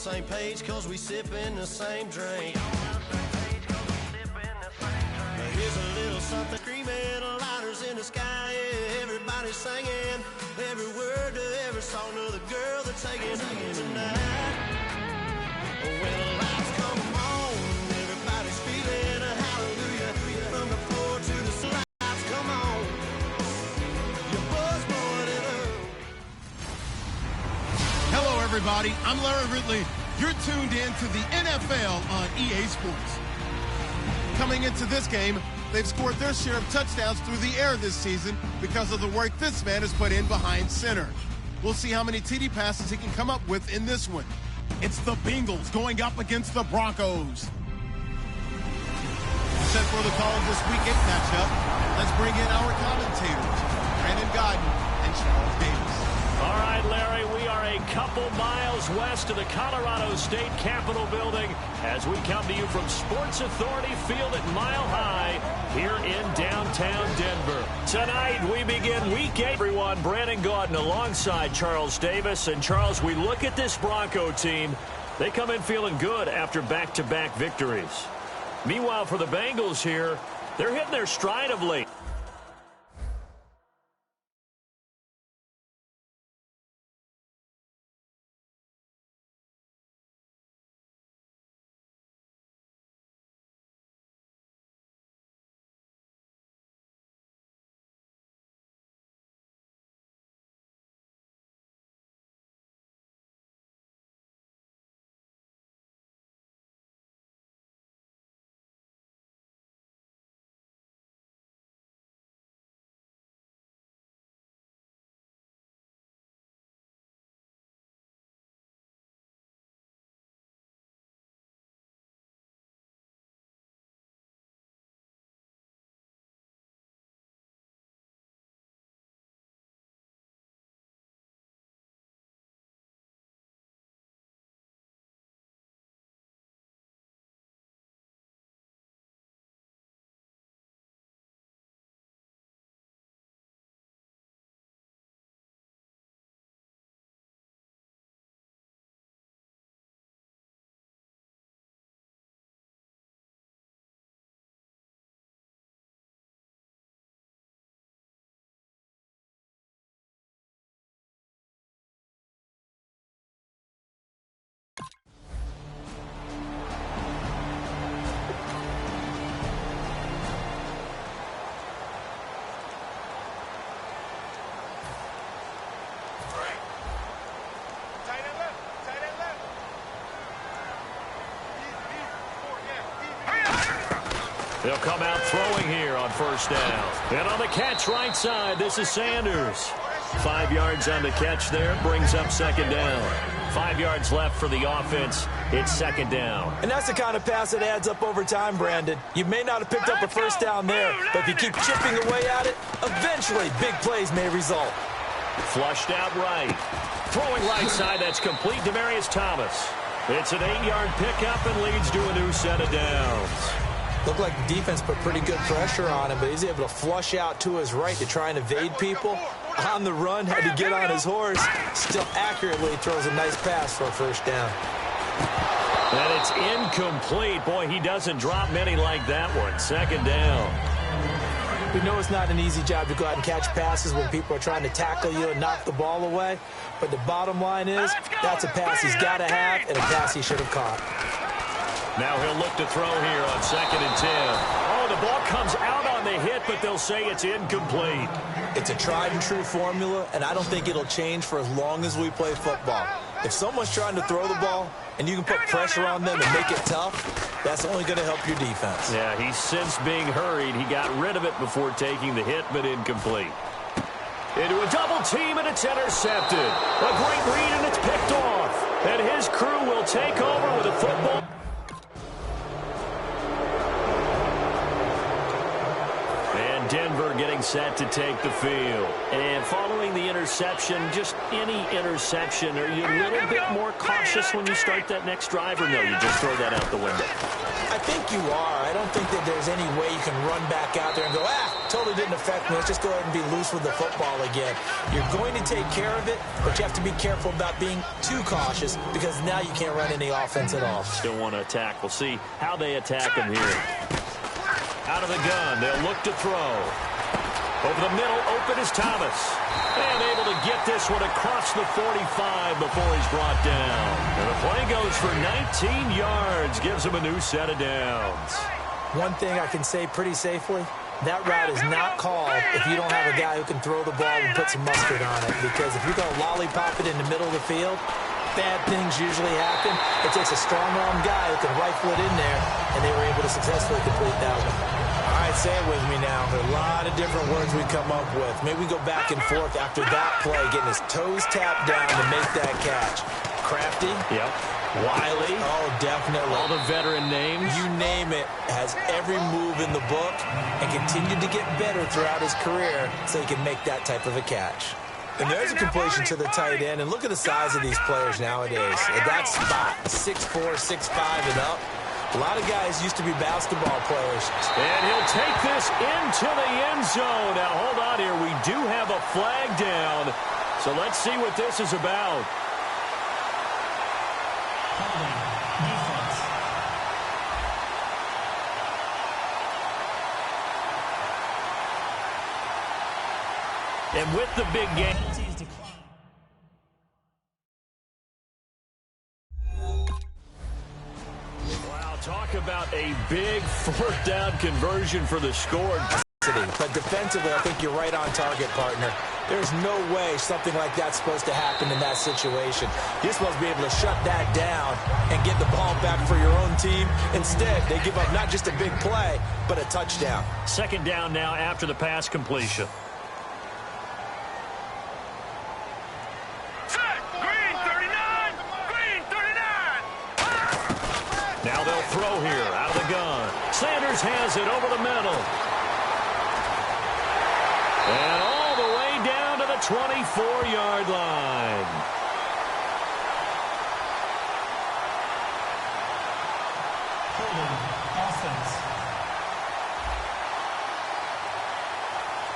same page cause we sippin' the same drink. Here's a little something screaming, lighters in the sky, yeah, everybody's singing every word to every song of the girl they're taking tonight. When the lights come on, everybody's feeling a hallelujah. From the floor to the slides, come on. Your buzz blowing it up. Hello, everybody. I'm Larry Ridley. You're tuned in to the NFL on EA Sports. Coming into this game, they've scored their share of touchdowns through the air this season because of the work this man has put in behind center. We'll see how many TD passes he can come up with in this one. It's the Bengals going up against the Broncos. Set for the call of this Week 8 matchup. Let's bring in our commentators, Brandon Godden and Charles Davis. All right, Larry, we are a couple miles west of the Colorado State Capitol building as we come to you from Sports Authority Field at Mile High here in downtown Denver. Tonight, we begin Week 8. Everyone, Brandon Gaudin alongside Charles Davis. And, Charles, we look at this Bronco team. They come in feeling good after back-to-back victories. Meanwhile, for the Bengals here, they're hitting their stride of late. They'll come out throwing here on first down. And on the catch right side, this is Sanders. 5 yards on the catch there, brings up second down. 5 yards left for the offense. It's second down. And that's the kind of pass that adds up over time, Brandon. You may not have picked up a first down there, but if you keep chipping away at it, eventually big plays may result. Flushed out right. Throwing right side, that's complete. Demaryius Thomas. It's an 8-yard pickup and leads to a new set of downs. Looked like the defense put pretty good pressure on him, but he's able to flush out to his right to try and evade people. On the run, had to get on his horse. Still accurately throws a nice pass for a first down. And it's incomplete. Boy, he doesn't drop many like that one. Second down. We know it's not an easy job to go out and catch passes when people are trying to tackle you and knock the ball away. But the bottom line is, that's a pass he's got to have and a pass he should have caught. Now he'll look to throw here on 2nd and 10. Oh, the ball comes out on the hit, but they'll say it's incomplete. It's a tried-and-true formula, and I don't think it'll change for as long as we play football. If someone's trying to throw the ball and you can put pressure on them and make it tough, that's only going to help your defense. Yeah, he's since being hurried. He got rid of it before taking the hit, but incomplete. Into a double team, and it's intercepted. A great read, and it's picked off. And his crew will take over with a football. Denver getting set to take the field. And following the interception, just any interception, are you a little bit more cautious when you start that next drive, or no, you just throw that out the window? I think you are. I don't think that there's any way you can run back out there and go, totally didn't affect me. Let's just go ahead and be loose with the football again. You're going to take care of it, but you have to be careful about being too cautious because now you can't run any offense at all. Still want to attack. We'll see how they attack him here. Out of the gun, they'll look to throw. Over the middle, open is Thomas. And able to get this one across the 45 before he's brought down. And the play goes for 19 yards, gives him a new set of downs. One thing I can say pretty safely, that route is not called if you don't have a guy who can throw the ball and put some mustard on it. Because if you're going to lollipop it in the middle of the field, bad things usually happen. It takes a strong-arm guy who can rifle it in there, and they were able to successfully complete that one. All right, say it with me now. There are a lot of different words we come up with. Maybe we go back and forth after that play, getting his toes tapped down to make that catch. Crafty. Yep. Wiley. Oh, definitely. All the veteran names. You name it. Has every move in the book and continued to get better throughout his career so he can make that type of a catch. And there's a completion to the tight end. And look at the size of these players nowadays. At that spot, 6'4", 6'5", and up. A lot of guys used to be basketball players. And he'll take this into the end zone. Now, hold on here. We do have a flag down. So let's see what this is about. And with the big game. Wow, talk about a big fourth down conversion for the score. But defensively, I think you're right on target, partner. There's no way something like that's supposed to happen in that situation. You're supposed to be able to shut that down and get the ball back for your own team. Instead, they give up not just a big play, but a touchdown. Second down now after the pass completion. Now they'll throw here out of the gun. Sanders has it over the middle. And all the way down to the 24-yard line.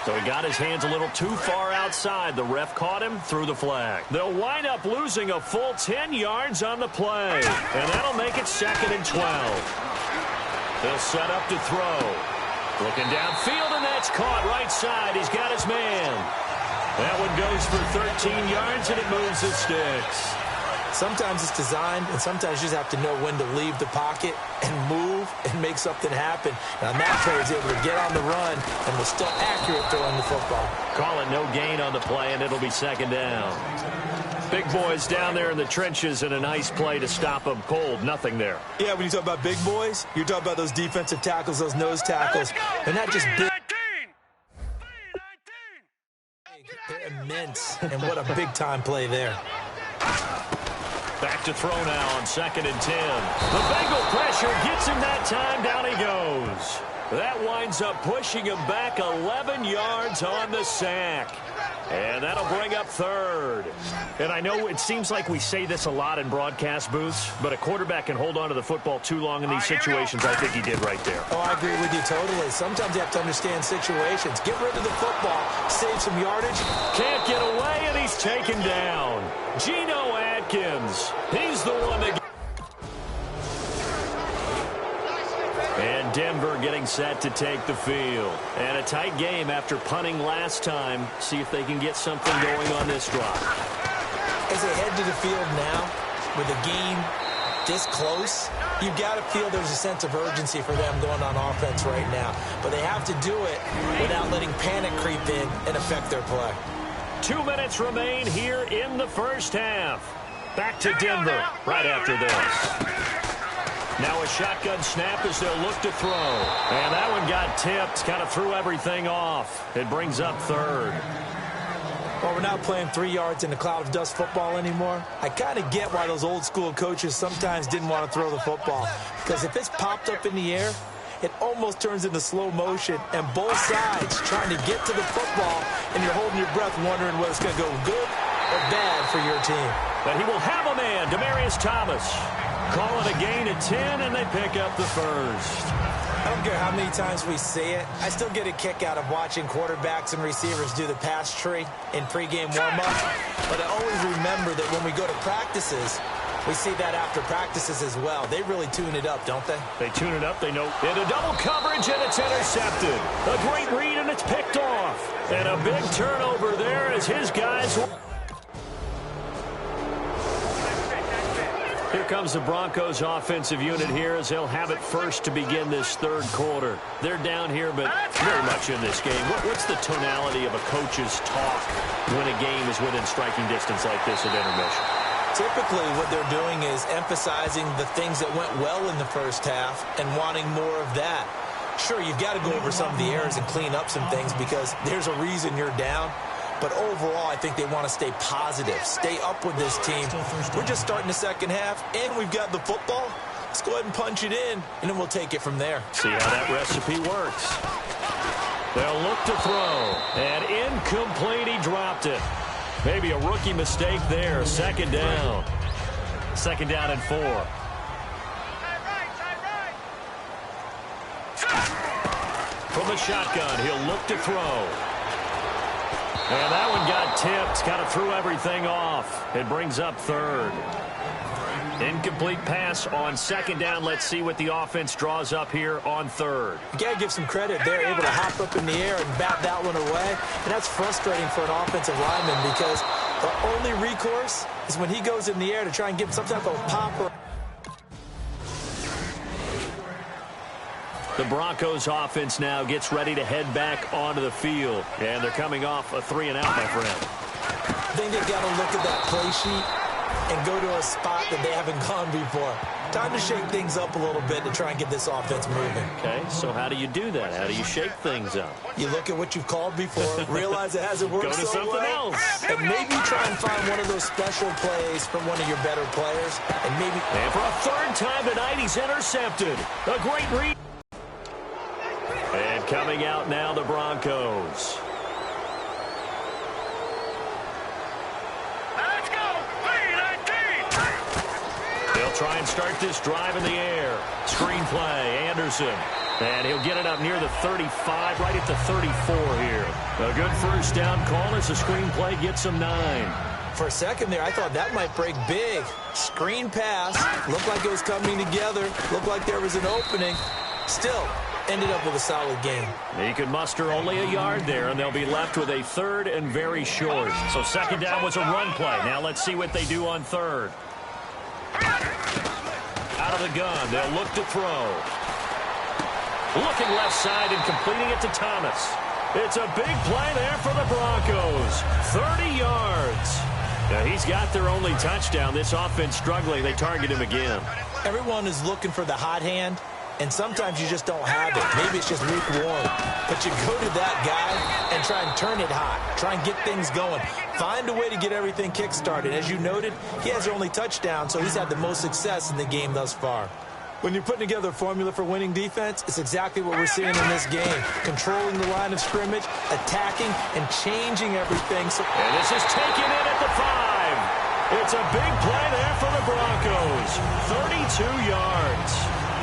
So he got his hands a little too far outside. The ref caught him, threw the flag. They'll wind up losing a full 10 yards on the play. And that'll make it 2nd and 12. They'll set up to throw. Looking downfield, and that's caught right side. He's got his man. That one goes for 13 yards, and it moves the sticks. Sometimes it's designed, and sometimes you just have to know when to leave the pocket and move and make something happen. Now, that player is able to get on the run and was still accurate throwing the football. Call it no gain on the play, and it'll be 2nd down. Big boys down there in the trenches, and a nice play to stop them cold. Nothing there. Yeah, when you talk about big boys, you're talking about those defensive tackles, those nose tackles. They're not just big. They're immense, and what a big-time play there. Back to throw now on 2nd and 10. The Bengal pressure gets him that time. Down he goes. That winds up pushing him back 11 yards on the sack. And that'll bring up 3rd. And I know it seems like we say this a lot in broadcast booths, but a quarterback can hold on to the football too long in these situations. I think he did right there. Oh, I agree with you totally. Sometimes you have to understand situations. Get rid of the football. Save some yardage. Can't get away, and he's taken down. Geno Atkins. He's the one that... And Denver getting set to take the field. And a tight game after punting last time. See if they can get something going on this drive. As they head to the field now, with a game this close, you've got to feel there's a sense of urgency for them going on offense right now. But they have to do it without letting panic creep in and affect their play. 2 minutes remain here in the first half. Back to Denver right after this. Now a shotgun snap as they'll look to throw. And that one got tipped, kind of threw everything off. It brings up 3rd. Well, we're not playing 3 yards in a cloud of dust football anymore. I kind of get why those old school coaches sometimes didn't want to throw the football. Because if it's popped up in the air, it almost turns into slow motion. And both sides trying to get to the football, and you're holding your breath wondering whether it's going to go good or bad for your team. But he will have a man, Demaryius Thomas. Call it a gain of 10, and they pick up the first. I don't care how many times we see it. I still get a kick out of watching quarterbacks and receivers do the pass tree in pregame warm-up. But I always remember that when we go to practices, we see that after practices as well. They really tune it up, don't they? They tune it up. They know. Into double coverage, and it's intercepted. A great read, and it's picked off. And a big turnover there as his guys... Here comes the Broncos offensive unit here as they'll have it first to begin this third quarter. They're down here, but very much in this game. What's the tonality of a coach's talk when a game is within striking distance like this at intermission? Typically, what they're doing is emphasizing the things that went well in the first half and wanting more of that. Sure, you've got to go over some of the errors and clean up some things because there's a reason you're down. But overall, I think they want to stay positive, stay up with this team. We're just starting the second half, and we've got the football. Let's go ahead and punch it in, and then we'll take it from there. See how that recipe works. They'll look to throw, and incomplete. He dropped it. Maybe a rookie mistake there. Second down. Second down and 4. From the shotgun, he'll look to throw. And that one got tipped. Kind of threw everything off. It brings up third. Incomplete pass on second down. Let's see what the offense draws up here on third. You got to give some credit. They're able to hop up in the air and bat that one away. And that's frustrating for an offensive lineman because the only recourse is when he goes in the air to try and give some type of pop or... The Broncos offense now gets ready to head back onto the field. And they're coming off a 3-and-out, my friend. I think they've got to look at that play sheet and go to a spot that they haven't gone before. Time to shake things up a little bit to try and get this offense moving. Okay, so how do you do that? How do you shake things up? You look at what you've called before, realize it hasn't worked so well. Go to something else. And maybe try and find one of those special plays from one of your better players. And maybe... And for a third time tonight, he's intercepted. A great read. And coming out now, the Broncos. Let's go! They'll try and start this drive in the air. Screen play, Anderson. And he'll get it up near the 35, right at the 34 here. A good first down call as the screen play gets him 9. For a second there, I thought that might break big. Screen pass. Looked like it was coming together. Looked like there was an opening. Still, ended up with a solid game. He could muster only a yard there, and they'll be left with a third and very short. So second down was a run play. Now let's see what they do on third. Out of the gun, they'll look to throw. Looking left side and completing it to Thomas. It's a big play there for the Broncos. 30 yards. Now he's got their only touchdown. This offense struggling. They target him again. Everyone is looking for the hot hand. And sometimes you just don't have it. Maybe it's just lukewarm. But you go to that guy and try and turn it hot. Try and get things going. Find a way to get everything kick-started. As you noted, he has their only touchdown, so he's had the most success in the game thus far. When you're putting together a formula for winning defense, it's exactly what we're seeing in this game. Controlling the line of scrimmage, attacking, and changing everything. And this is taken in at the 5. It's a big play there for the Broncos. 32 yards.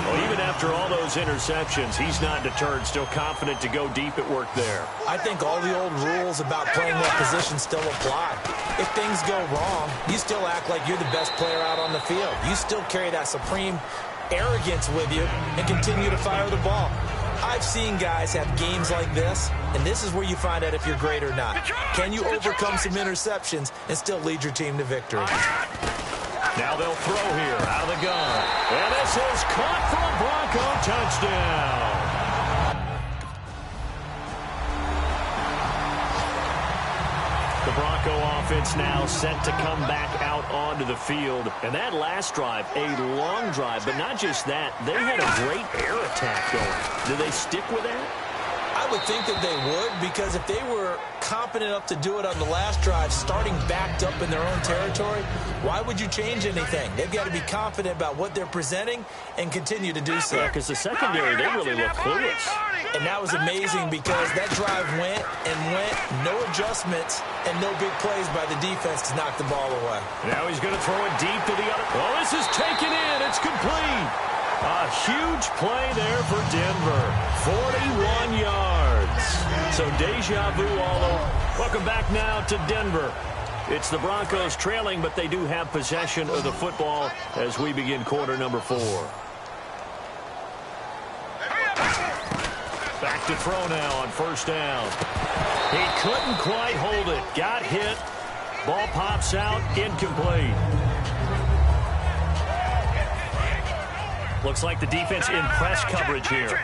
Well, even after all those interceptions, he's not deterred, still confident to go deep at work there. I think all the old rules about playing that position still apply. If things go wrong, you still act like you're the best player out on the field. You still carry that supreme arrogance with you and continue to fire the ball. I've seen guys have games like this, and this is where you find out if you're great or not. Can you overcome some interceptions and still lead your team to victory? Now they'll throw here out of the gun. And this is caught for a Bronco touchdown. The Bronco offense now set to come back out onto the field. And that last drive, a long drive, but not just that. They had a great air attack going. Do they stick with that? I would think that they would, because if they were competent enough to do it on the last drive, starting backed up in their own territory, why would you change anything? They've got to be confident about what they're presenting and continue to do so. Yeah, because the secondary, they really look clueless. And that was amazing because that drive went and went, no adjustments, and no big plays by the defense to knock the ball away. Now he's going to throw it deep to the other. Oh, this is taken in. It's complete. A huge play there for Denver. 41 yards. So deja vu all over. Welcome back now to Denver. It's the Broncos trailing, but they do have possession of the football as we begin quarter number 4. Back to throw now on first down. He couldn't quite hold it. Got hit. Ball pops out. Incomplete. Looks like the defense in press coverage here.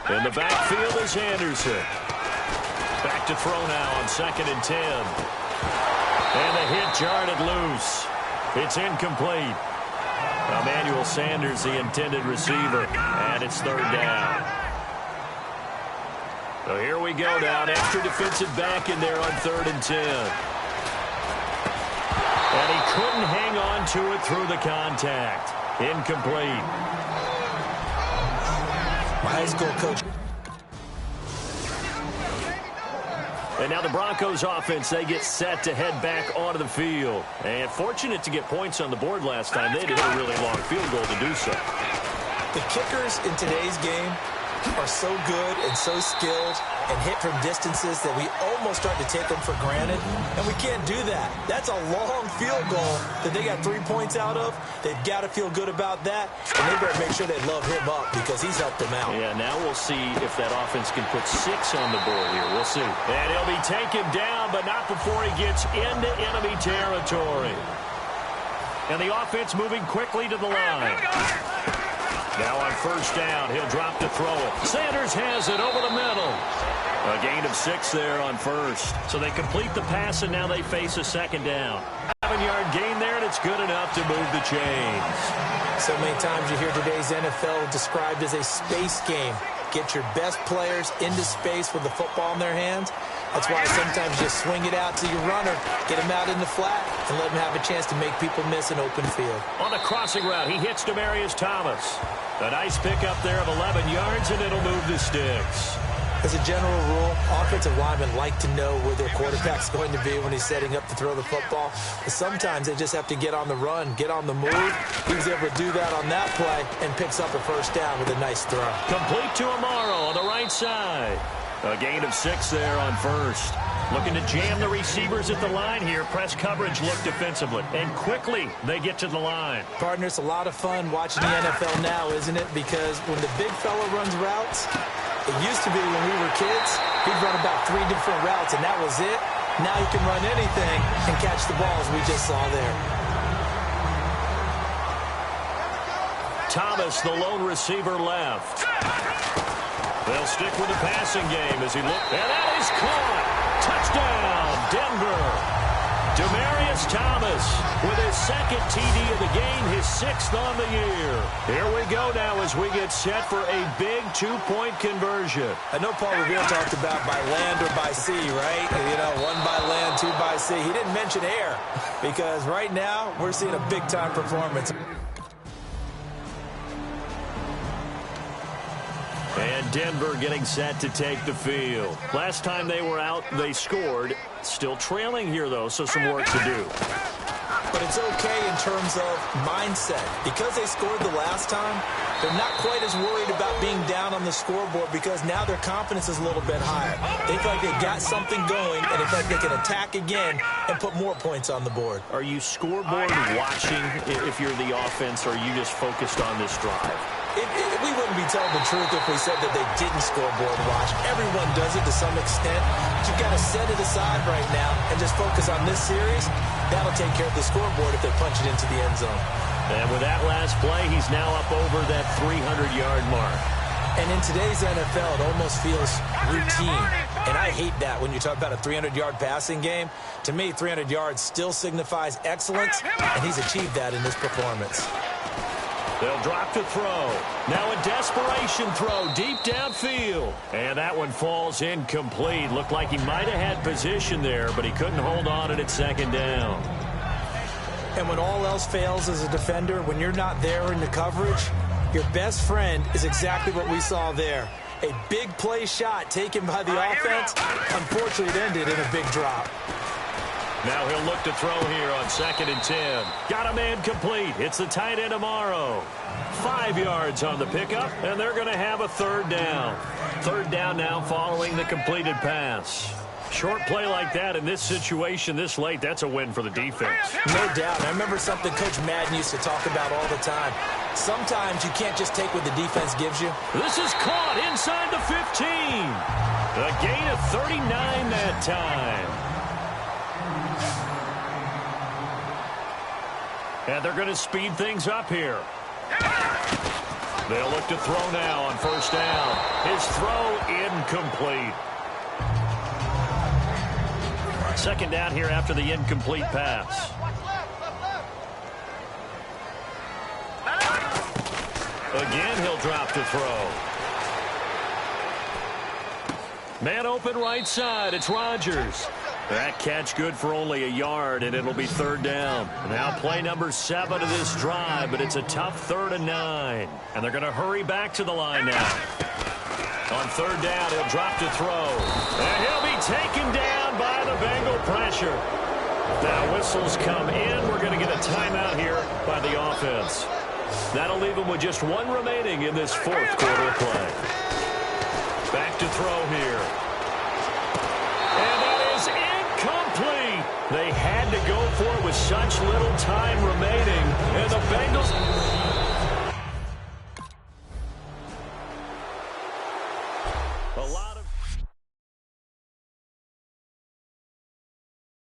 In the backfield is Anderson. Back to throw now on 2nd and 10. And the hit jarred it loose. It's incomplete. Emmanuel Sanders, the intended receiver, and it's 3rd down. So here we go now. An extra defensive back in there on 3rd and 10. And he couldn't hang on to it through the contact. Incomplete. My high school coach. And now the Broncos offense, they get set to head back onto the field. And fortunate to get points on the board last time. They did a really long field goal to do so. The kickers in today's game are so good and so skilled and hit from distances that we almost start to take them for granted, and we can't do that. That's a long field goal that they got 3 points out of. They've got to feel good about that, and they better make sure they love him up because he's helped them out. Yeah, now we'll see if that offense can put 6 on the board here. We'll see. And he'll be taken down, but not before he gets into enemy territory. And the offense moving quickly to the line. Now on first down, he'll drop to throw it. Sanders has it over the middle. A gain of 6 there on first. So they complete the pass, and now they face a 2nd down. 7-yard gain there, and it's good enough to move the chains. So many times you hear today's NFL described as a space game. Get your best players into space with the football in their hands. That's why sometimes you swing it out to your runner, get him out in the flat, and let him have a chance to make people miss an open field. On the crossing route, he hits Demaryius Thomas. A nice pickup there of 11 yards, and it'll move the sticks. As a general rule, offensive linemen like to know where their quarterback's going to be when he's setting up to throw the football. But sometimes they just have to get on the run, get on the move. He was able to do that on that play and picks up a first down with a nice throw. Complete to Amaro on the right side. A gain of 6 there on first. Looking to jam the receivers at the line here. Press coverage look defensively. And quickly they get to the line. Partner, it's a lot of fun watching the NFL now, isn't it? Because when the big fella runs routes, it used to be when we were kids, he'd run about 3 different routes, and that was it. Now he can run anything and catch the balls we just saw there. Thomas, the lone receiver, left. They'll stick with the passing game as he looks. And that is caught. Touchdown, Denver. Demaryius Thomas with his 2nd TD of the game, his 6th on the year. Here we go now as we get set for a big 2-point conversion. I know Paul Revere talked about by land or by sea, right? You know, 1 by land, 2 by sea. He didn't mention air because right now we're seeing a big-time performance. And Denver getting set to take the field. Last time they were out, they scored. Still trailing here, though, so some work to do. But it's okay in terms of mindset. Because they scored the last time, they're not quite as worried about being down on the scoreboard because now their confidence is a little bit higher. They feel like they got something going, and they feel like they can attack again and put more points on the board. Are you scoreboard watching if you're the offense, or are you just focused on this drive? We wouldn't be telling the truth if we said that they didn't scoreboard watch. Everyone does it to some extent. But you've got to set it aside right now and just focus on this series. That'll take care of the scoreboard if they punch it into the end zone. And with that last play, he's now up over that 300-yard mark. And in today's NFL, it almost feels routine. And I hate that when you talk about a 300-yard passing game. To me, 300 yards still signifies excellence, and he's achieved that in this performance. They'll drop to throw. Now a desperation throw deep downfield. And that one falls incomplete. Looked like he might have had position there, but he couldn't hold on at 2nd down. And when all else fails as a defender, when you're not there in the coverage, your best friend is exactly what we saw there. A big play shot taken by the offense. Unfortunately, it ended in a big drop. Now he'll look to throw here on 2nd and 10. Got a man complete. It's the tight end Amaro. 5 yards on the pickup, and they're going to have a 3rd down. 3rd down now following the completed pass. Short play like that in this situation this late, that's a win for the defense. No doubt. I remember something Coach Madden used to talk about all the time. Sometimes you can't just take what the defense gives you. This is caught inside the 15. A gain of 39 that time. And they're going to speed things up here. They'll look to throw now on 1st down. His throw incomplete. 2nd down here after the incomplete pass. Again, he'll drop to throw. Man open right side. It's Rodgers. That catch good for only a yard, and it'll be 3rd down. Now play number 7 of this drive, but it's a tough 3rd and 9. And they're going to hurry back to the line now. On 3rd down, he'll drop to throw. And he'll be taken down by the Bengal pressure. Now whistles come in. We're going to get a timeout here by the offense. That'll leave them with just 1 remaining in this 4th quarter play. Back to throw here. And that is incomplete. They had to go for it with such little time remaining. And the Bengals... A lot